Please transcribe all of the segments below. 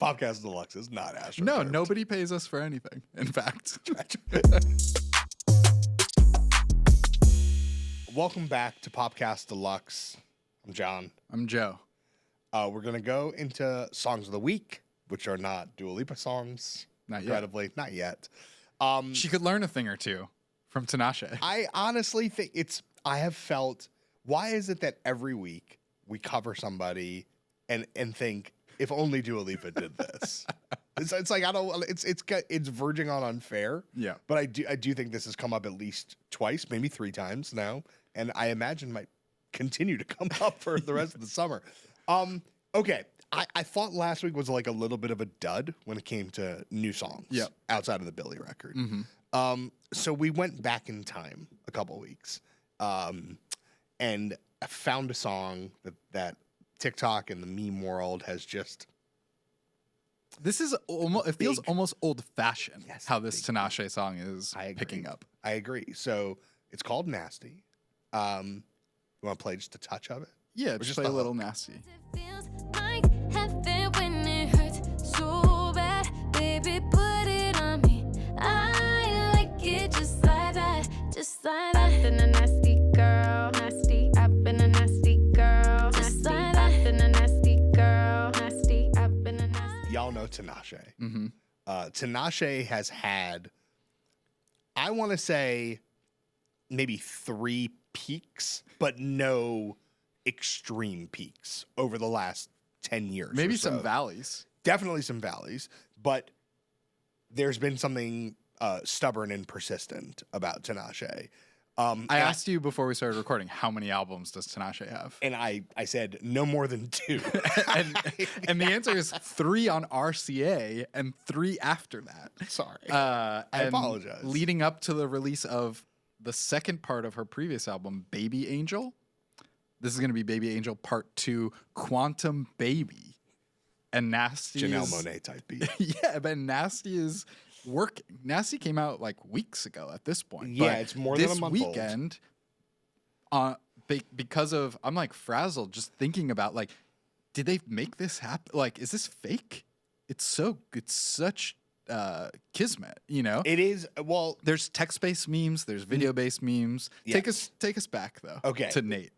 Popcast Deluxe is not AstroTurfed. No, nobody pays us for anything. In fact. Welcome back to Popcast Deluxe. I'm John. I'm Joe. We're going to go into songs of the week, which are not Dua Lipa songs. Not yet. Incredibly. Not yet. She could learn a thing or two from Tinashe. I honestly think I have felt, why is it that every week we cover somebody and think, if only Dua Lipa did this? It's like, it's verging on unfair. Yeah. But I do think this has come up at least twice, maybe 3 times now. And I imagine might continue to come up for the rest of the summer. Okay. I thought last week was like a little bit of a dud when it came to new songs outside of the Billy record. Mm-hmm. So we went back in time a couple weeks and I found a song that TikTok and the meme world has just... This is almost, it feels almost old-fashioned how this Tinashe song is picking up. I agree. So it's called Nasty. You want to play just a touch of it? Yeah, just play a little Nasty. It feels like heaven when it hurts so bad. Baby, put it on me. I like it just like that, just like that. I've been a nasty girl, nasty. I've been a nasty girl, nasty. I've been a nasty girl, nasty. I've been a nasty. Y'all know Tinashe. Mm-hmm. Tinashe has had, I want to say, maybe 3 peaks, but no extreme peaks over the last 10 years. Maybe or so. some valleys. Definitely some valleys, but there's been something stubborn and persistent about Tinashe. I asked you before we started recording, how many albums does Tinashe have? And I said no more than 2. and the answer is 3 on RCA and 3 after that. Sorry. I apologize. Leading up to the release of the second part of her previous album, Baby Angel. This is going to be Baby Angel Part 2, Quantum Baby. And Nasty Janelle Monáe type beat. Yeah, but Nasty is working. Nasty came out like weeks ago at this point. Yeah, but it's more than a month this weekend, because of, I'm like frazzled just thinking about like, did they make this happen? Like, is this fake? It's such kismet, you know? It is. Well, there's text-based memes, there's video-based memes. Yes. Take us back though. Okay. To Nate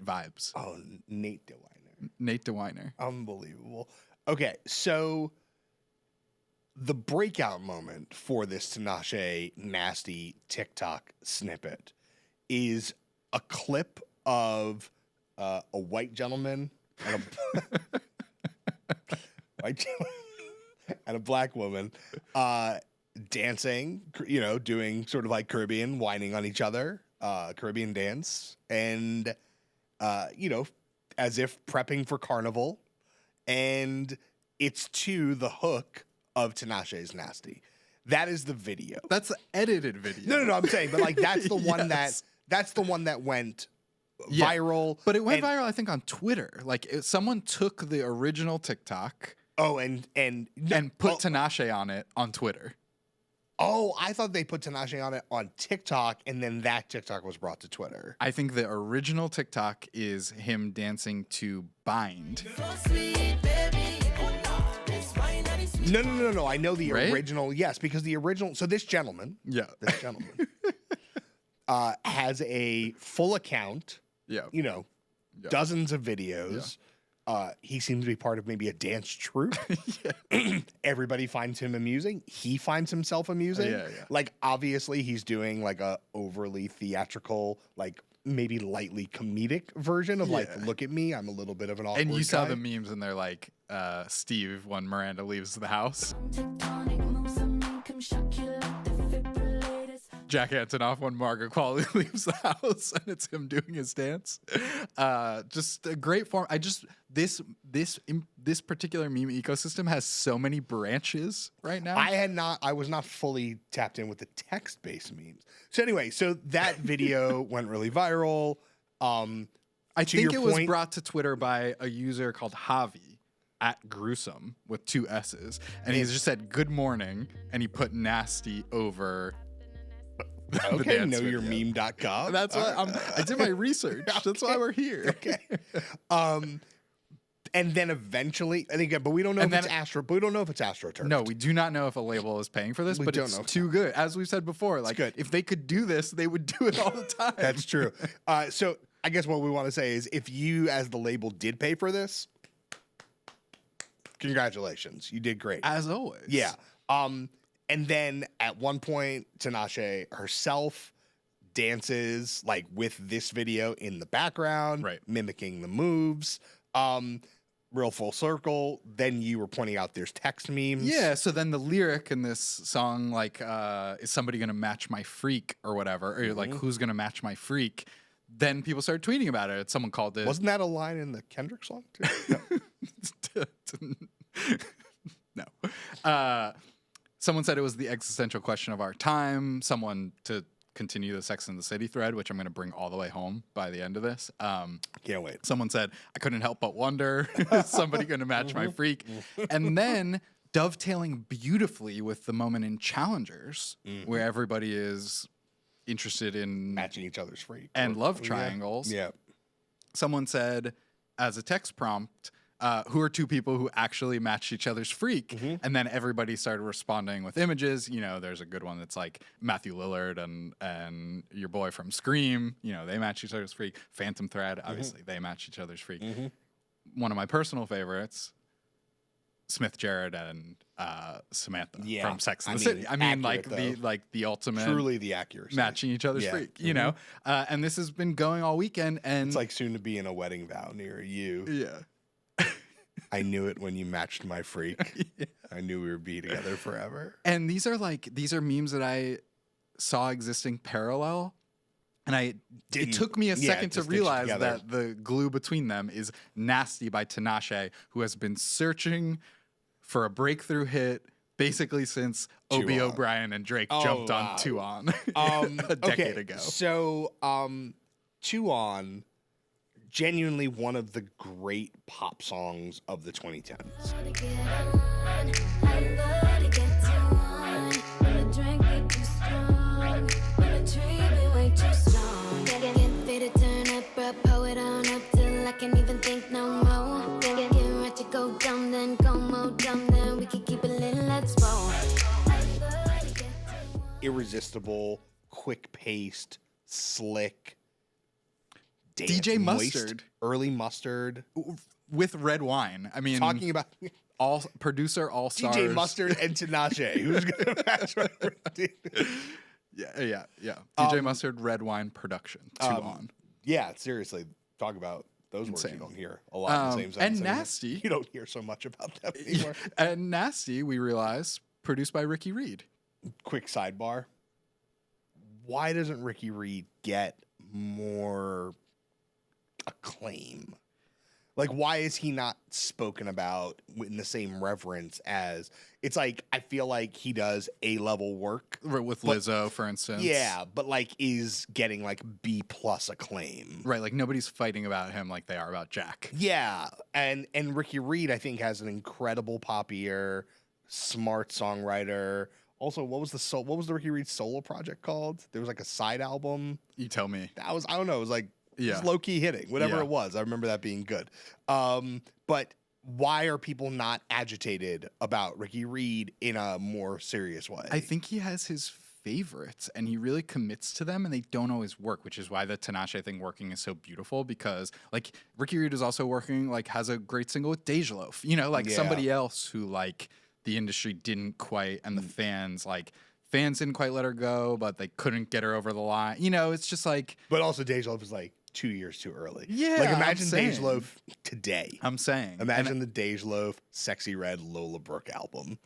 vibes. Oh, Nate DeWiner. Nate DeWiner. Unbelievable. Okay, so the breakout moment for this Tinashe Nasty TikTok snippet is a clip of a white gentleman and a black woman dancing, doing sort of like Caribbean, whining on each other, Caribbean dance, and as if prepping for carnival. And it's to the hook of Tinashe's Nasty. That is the video. That's the edited video. No, I'm saying, but like that's the one Yes. that's the one that went viral. But it went viral, I think, on Twitter. Like someone took the original TikTok. Oh, and put Tinashe on it on Twitter. Oh, I thought they put Tinashe on it on TikTok, and then that TikTok was brought to Twitter. I think the original TikTok is him dancing to Bind. No. I know the Right? original. Yes, because the original. So this gentleman, has a full account. Yeah. Dozens of videos. He seems to be part of maybe a dance troupe. Everybody finds him amusing. He finds himself amusing. Yeah. Like, obviously, he's doing like a overly theatrical, like maybe lightly comedic version of like, look at me, I'm a little bit of an awkward And you saw guy. the memes, and they're like, Steve when Miranda leaves the house. Jack Antonoff when Margaret Qualley leaves the house, and it's him doing his dance. Just a great form. This particular meme ecosystem has so many branches right now. I was not fully tapped in with the text-based memes. So anyway, that video went really viral. I think it was brought to Twitter by a user called Javi @Gruesome with 2 S's, and he just said good morning, and he put Nasty over. Okay, knowyourmeme.com. That's why I did my research. That's why we're here. Okay. And then eventually, and again, but we don't know And if it's then- Astro. But we don't know if it's AstroTurf. No, we do not know if a label is paying for this, We but don't it's know. too good. As we've said before, like good. if they could do this, they would do it all the time. That's true. So I guess what we want to say is, if you, as the label, did pay for this, congratulations, you did great. As always. Yeah. And then at one point, Tinashe herself dances like with this video in the background, Right. mimicking the moves. Real full circle. Then you were pointing out there's text memes. Yeah, so then the lyric in this song, like, is somebody gonna match my freak or whatever, or like, who's gonna match my freak? Then people started tweeting about it. Someone called it. Wasn't that a line in the Kendrick song too? No. No. Someone said it was the existential question of our time. Someone, to continue the Sex and the City thread, which I'm going to bring all the way home by the end of this. Can't wait. Someone said, I couldn't help but wonder, is somebody going to match my freak? And then dovetailing beautifully with the moment in Challengers, where everybody is interested in Matching each other's freak. and love triangles. Yeah. Someone said, as a text prompt, who are two people who actually matched each other's freak? And then everybody started responding with images. You know, there's a good one that's like Matthew Lillard and your boy from Scream. You know, they match each other's freak. Phantom Thread, obviously, they match each other's freak. One of my personal favorites, Smith Jerrod and Samantha Yeah. from Sex and I the mean, City. I mean, accurate, like the ultimate Truly the accuracy. matching each other's Yeah. freak. You know, and this has been going all weekend. And It's like soon to be in a wedding vow near you. yeah. I knew it when you matched my freak. I knew we would be together forever. And these are memes that I saw existing parallel. And it took me a second to stitch it realize together. that the glue between them is Nasty by Tinashe, who has been searching for a breakthrough hit basically since Two Obi On. O'Brien and Drake Oh, jumped wow. on Two On a decade ago. So, Two On, genuinely one of the great pop songs of the 2010s. to get on. I love to get too on. When the drink be too strong. When the tree be way too strong. Get fit to turn up, bro. Pull it on up till I can't even think no more. Get right to go dumb, then go more dumb, then we can keep it lit, let's roll. I love to get too on. Irresistible, quick-paced, slick. DJ moist, Mustard. Early Mustard. With red wine. I mean, Talking about all producer, all stars. DJ Mustard and Tinashe. Who's going to match my freak? Yeah. DJ Mustard, red wine production. Two On. Yeah, seriously. Talk about those words you Insane. don't hear a lot in the same And sentence anymore. Nasty. You don't hear so much about them anymore. And Nasty, we realize, produced by Ricky Reed. Quick sidebar. Why doesn't Ricky Reed get more acclaim? Like, why is he not spoken about in the same reverence as... It's like, I feel like he does A-level work. With Lizzo, for instance. Yeah, but like is getting like B+ acclaim. Right, like nobody's fighting about him like they are about Jack. Yeah, and Ricky Reed, I think, has an incredible pop ear, smart songwriter. Also, what was the Ricky Reed solo project called? There was like a side album. You tell me. That was, I don't know, it was like Yeah. low key hitting, whatever Yeah. it was. I remember that being good. But why are people not agitated about Ricky Reed in a more serious way? I think he has his favorites and he really commits to them and they don't always work, which is why the Tinashe thing working is so beautiful because like Ricky Reed is also working, like has a great single with Deja Loaf, you know, like Yeah. somebody else who like the industry didn't quite and the fans didn't quite let her go, but they couldn't get her over the line. You know, it's just like, But also, Deja Loaf is like 2 years too early. Yeah, like I'm imagine Deja saying. Loaf today. I'm saying. Imagine the Deja Loaf, Sexy Red, Lola Brooke album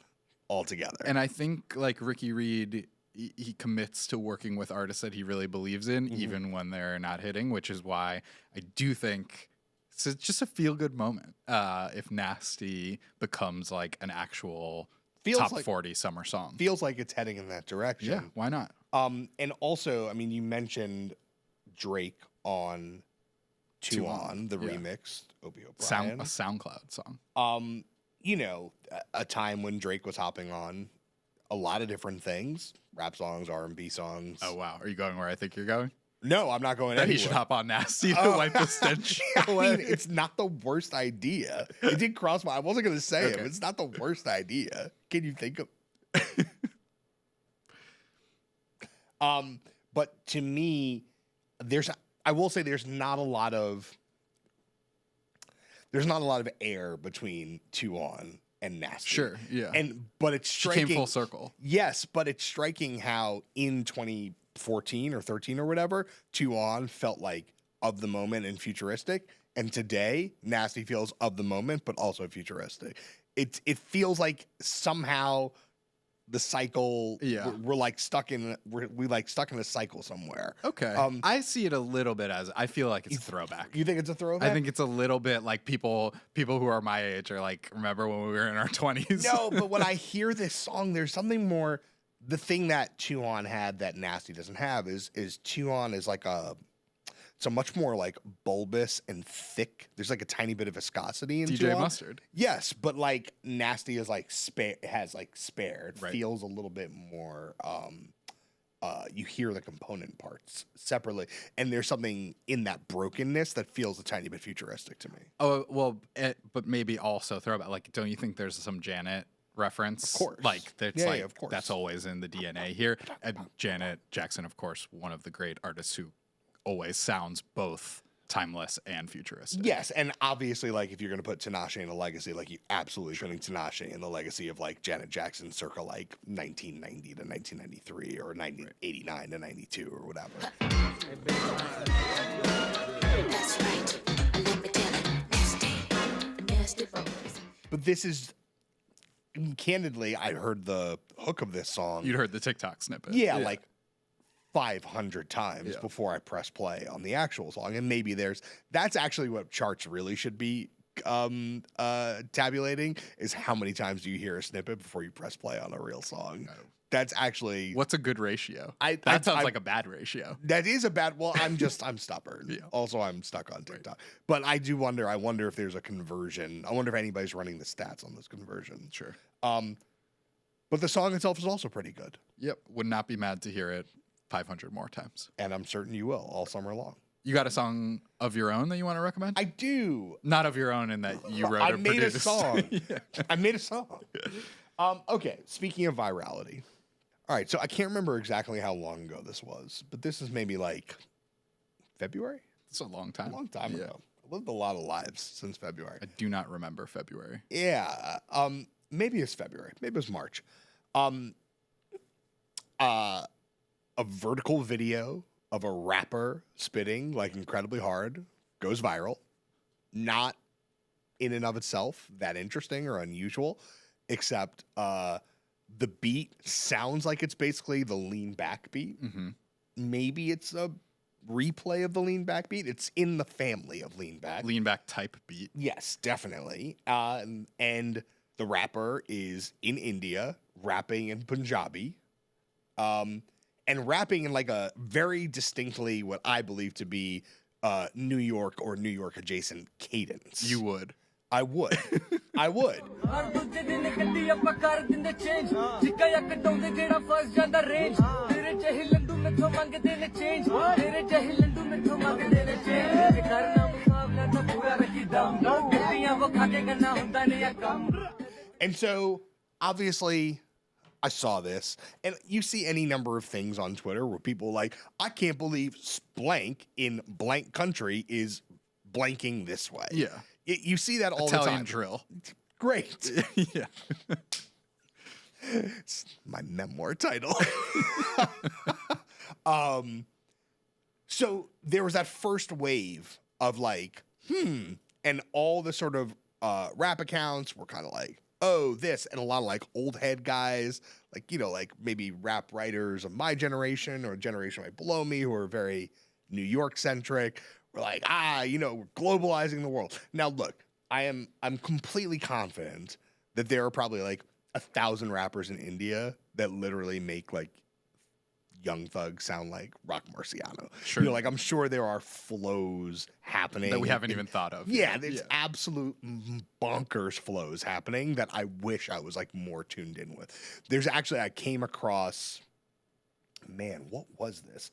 all together. And I think like Ricky Reed, he commits to working with artists that he really believes in, even when they're not hitting, which is why I do think it's just a feel good moment if Nasty becomes like an actual top 40 summer song. Feels like it's heading in that direction. Yeah, why not? And also, I mean, you mentioned Drake on Two On, the yeah. remixed Opie A O'Brien. SoundCloud song. You know, a time when Drake was hopping on a lot of different things, rap songs, R&B songs. Oh wow, are you going where I think you're going? No, I'm not going That anywhere. he should hop on Nasty to wipe the stench away. I mean, it's not the worst idea. It did cross my. I wasn't going to say it. Okay. But it's not the worst idea. Can you think of? But to me, I will say there's not a lot of air between Two On and Nasty. Sure, yeah. But it's She striking. came full circle. Yes, but it's striking how in 2014 or 13 or whatever, Two On felt like of the moment and futuristic, and today Nasty feels of the moment but also futuristic. It feels like somehow the cycle. Yeah. we're like stuck in a cycle somewhere. Okay. I see it a little bit as I feel like it's a throwback. You think it's a throwback? I think it's a little bit like people who are my age are like, remember when we were in our 20s? No, but when I hear this song, there's something more. The thing that Two On had that Nasty doesn't have is Two On is like it's a much more like bulbous and thick. There's like a tiny bit of viscosity in Two DJ On. Mustard. Yes, but like Nasty is like has like spared. Right. Feels a little bit more. You hear the component parts separately, and there's something in that brokenness that feels a tiny bit futuristic to me. Oh well, but maybe also throwback. Like, don't you think there's some Janet reference? Of course. Like that's Yeah, like yeah, of course. that's always in the DNA here. And Janet Jackson, of course, one of the great artists who always sounds both timeless and futuristic. Yes, and obviously, like if you're gonna put Tinashe in a legacy, like you absolutely putting Tinashe in the legacy of like Janet Jackson, circa like 1990 to 1993 or 1989 to 92 or whatever. That's right. Let me tell it. Nasty boys. But this is, candidly, I heard the hook of this song. You'd heard the TikTok snippet. Yeah, like 500 times Yeah. before I press play on the actual song. And maybe that's actually what charts really should be tabulating, is how many times do you hear a snippet before you press play on a real song. That's actually What's a good ratio? that That sounds like a bad ratio. that is a bad. Well, I'm stubborn. Yeah. Also, I'm stuck on TikTok. But I wonder if there's a conversion. I wonder if anybody's running the stats on this conversion. Sure. But the song itself is also pretty good, Yep. Would not be mad to hear it 500 more times. and I'm certain you will all summer long. You got a song of your own that you want to recommend? I do. Not of your own in that you wrote I or made produced. a song. Yeah. I made a song. Okay, speaking of virality. All right, so I can't remember exactly how long ago this was, but this is maybe like February? It's a long A time. long time Yeah. ago. I lived a lot of lives since February. I do not remember February. Yeah, maybe it's February. Maybe it's March. A vertical video of a rapper spitting like incredibly hard goes viral. Not in and of itself that interesting or unusual, except the beat sounds like it's basically the lean back beat. Mm-hmm. Maybe it's a replay of the lean back beat. It's in the family of lean back. Lean back type beat. Yes, definitely. And the rapper is in India, rapping in Punjabi, and rapping in like a very distinctly what I believe to be New York or New York adjacent cadence. You would. I would. I would. ਹਰ ਦੂਜੇ ਦਿਨ ਕੱਢੀ ਆਪਾਂ ਕਰ ਦਿੰਦੇ change ਜਿੱਕਾ ਜਾਂ ਕਟਾਉਂਦੇ ਜਿਹੜਾ ਫਸ ਜਾਂਦਾ ਰੇਂਜ ਤੇਰੇ ਜਿਹੇ ਲੰਡੂ ਮੈਥੋਂ ਮੰਗਦੇ ਨੇ ਚੇਂਜ ਤੇਰੇ ਜਿਹੇ ਲੰਡੂ ਮੈਥੋਂ ਮੰਗਦੇ ਨੇ ਚੇਂਜ ਕਰਨਾ ਮੁਕਾਬਲਾ ਤਾਂ ਪੂਰਾ ਰੱਖੀ ਦਮ ਗੱਡੀਆਂ ਉਹ ਖਾ ਕੇ ਗੰਨਾ ਹੁੰਦਾ ਨੇ ਆ ਕੰਮ. And so, obviously, I saw this, and you see any number of things on Twitter where people are like, I can't believe blank in blank country is blanking this way. Yeah. You see that all Italian the time. drill. Great. Yeah. It's my memoir title. So there was that first wave of like, and all the sort of rap accounts were kind of like, oh, this, and a lot of like old head guys, like, you know, like maybe rap writers of my generation or a generation right below me who are very New York centric. We're like, you know, we're globalizing the world. Now, look, I'm completely confident that there are probably like 1,000 rappers in India that literally make like Young Thug sound like Rock Marciano. Sure. You know, like I'm sure there are flows happening That we haven't even thought of. Yeah, there's absolute bonkers flows happening that I wish I was like more tuned in with. There's actually, I came across, man, what was this?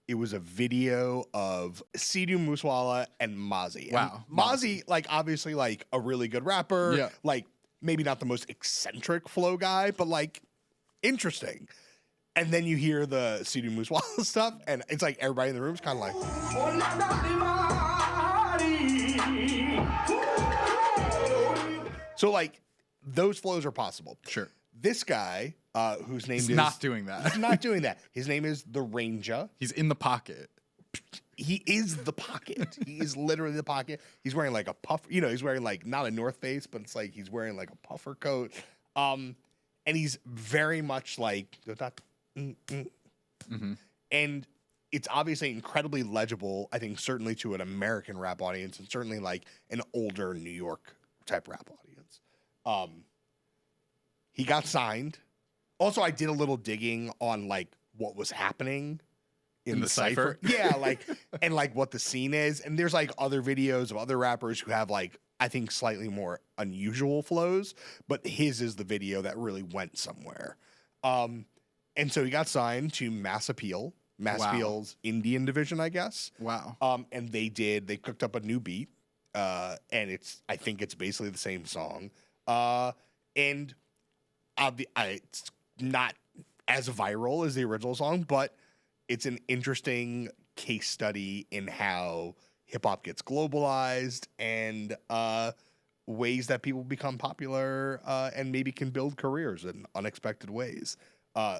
It was a video of Sidhu Moosewala and Mozzie. Wow. And Mozzie, like, obviously, like, a really good rapper. Yeah. Like, maybe not the most eccentric flow guy, but, like, interesting. And then you hear the Sidhu Moosewala stuff, and it's like everybody in the room is kind of like... So, like, those flows are possible. Sure. This guy, whose name He's is... not doing that. He's not doing that. His name is the Ranjha. He's in the pocket. He is the pocket. He is literally the pocket. He's wearing like a puff. You know, he's wearing like not a North Face, but it's like he's wearing like a puffer coat. And he's very much like... Mm-hmm. And it's obviously incredibly legible, I think, certainly to an American rap audience and certainly like an older New York type rap audience. He got signed. Also, I did a little digging on like what was happening in the cipher. Yeah, like and like what the scene is. And there's like other videos of other rappers who have like I think slightly more unusual flows, but his is the video that really went somewhere. And so he got signed to Mass Appeal, Appeal's Indian division, I guess. Wow. And they cooked up a new beat. And I think it's basically the same song. And it's not as viral as the original song, but it's an interesting case study in how hip hop gets globalized and ways that people become popular and maybe can build careers in unexpected ways.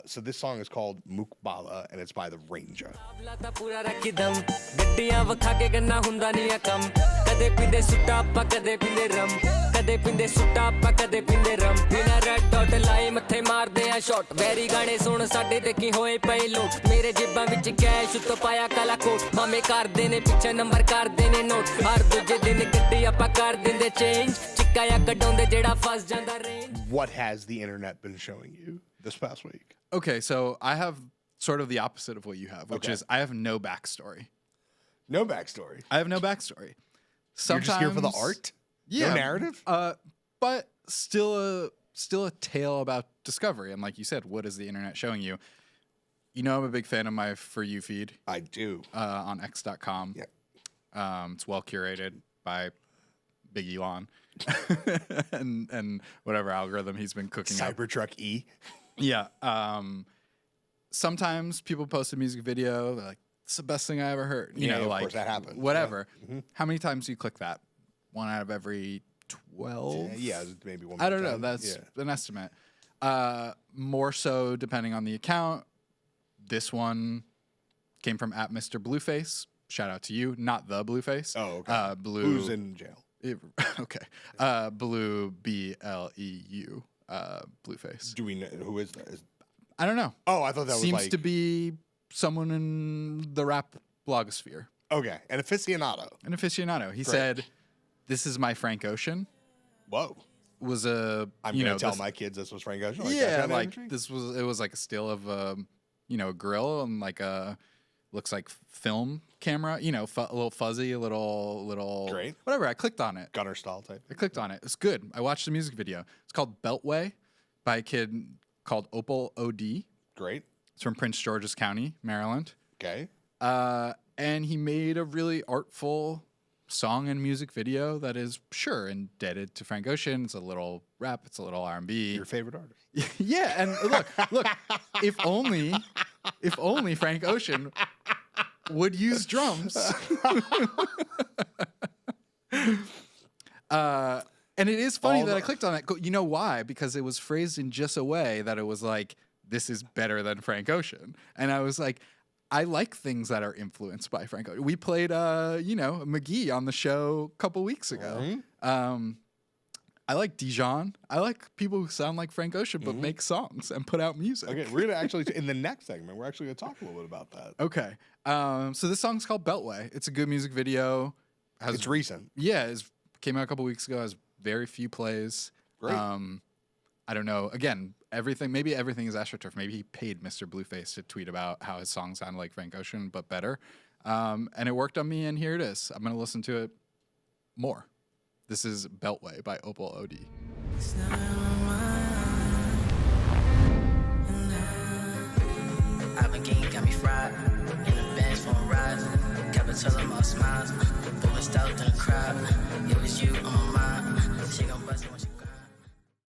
So this song is called Muqabala, and it's by the Ranjha. What has the internet been showing you this past week? Okay, so I have sort of the opposite of what you have, which is I have no backstory. No backstory. I have no backstory. You're Sometimes, just here for the art? Yeah. No narrative? But still a tale about discovery. And like you said, what is the internet showing you? You know, I'm a big fan of my For You feed. I do. On x.com. Yeah. It's well curated by Big Elon and whatever algorithm he's been cooking up. Cybertruck E. Yeah. Sometimes people post a music video, they're like, it's the best thing I ever heard. You know, of like, course that happens. whatever. Yeah. Mm-hmm. How many times do you click that? 1 out of every 12? Yeah, maybe 1. I don't know. That's an estimate. More so depending on the account. This one came from @MrBlueface. Shout out to you. Not the Blueface. Oh, okay. Blue. Who's in jail? Okay. Blue, BLEU. Blueface. Do we know who is that? I don't know. Oh, I thought that Seems was like... to be someone in the rap blogosphere. Okay, an aficionado. He said, "This is my Frank Ocean." Whoa. Was a I'm gonna tell my kids this was Frank Ocean. Like, yeah, like this was. It was like a still of a grill and like a looks like film camera. You know, a little fuzzy, a little great. Whatever. I clicked on it. Gunner style type. I clicked on it. It's good. I watched the music video. It's called Beltway by a kid called Opal OD. Great. It's from Prince George's County, Maryland. Okay. And he made a really artful song and music video that is sure indebted to Frank Ocean. It's a little rap. It's a little R&B. Your favorite artist. Yeah, and look. If only Frank Ocean would use drums. And it is funny that I clicked on it. You know why? Because it was phrased in just a way that it was like, this is better than Frank Ocean. And I was like, I like things that are influenced by Frank Ocean. We played, McGee on the show a couple weeks ago. Mm-hmm. I like Dijon. I like people who sound like Frank Ocean but make songs and put out music. Okay, we're gonna actually in the next segment. We're actually gonna talk a little bit about that. Okay, so this song's called Beltway. It's a good music video. It's recent. Yeah, it came out a couple weeks ago. Has very few plays. Great. I don't know. Again, maybe everything is AstroTurf. Maybe he paid Mr. Blueface to tweet about how his song sounded like Frank Ocean, but better. And it worked on me, and here it is. I'm going to listen to it more. This is Beltway by Opal OD. I've been got me fried in the bench smiles.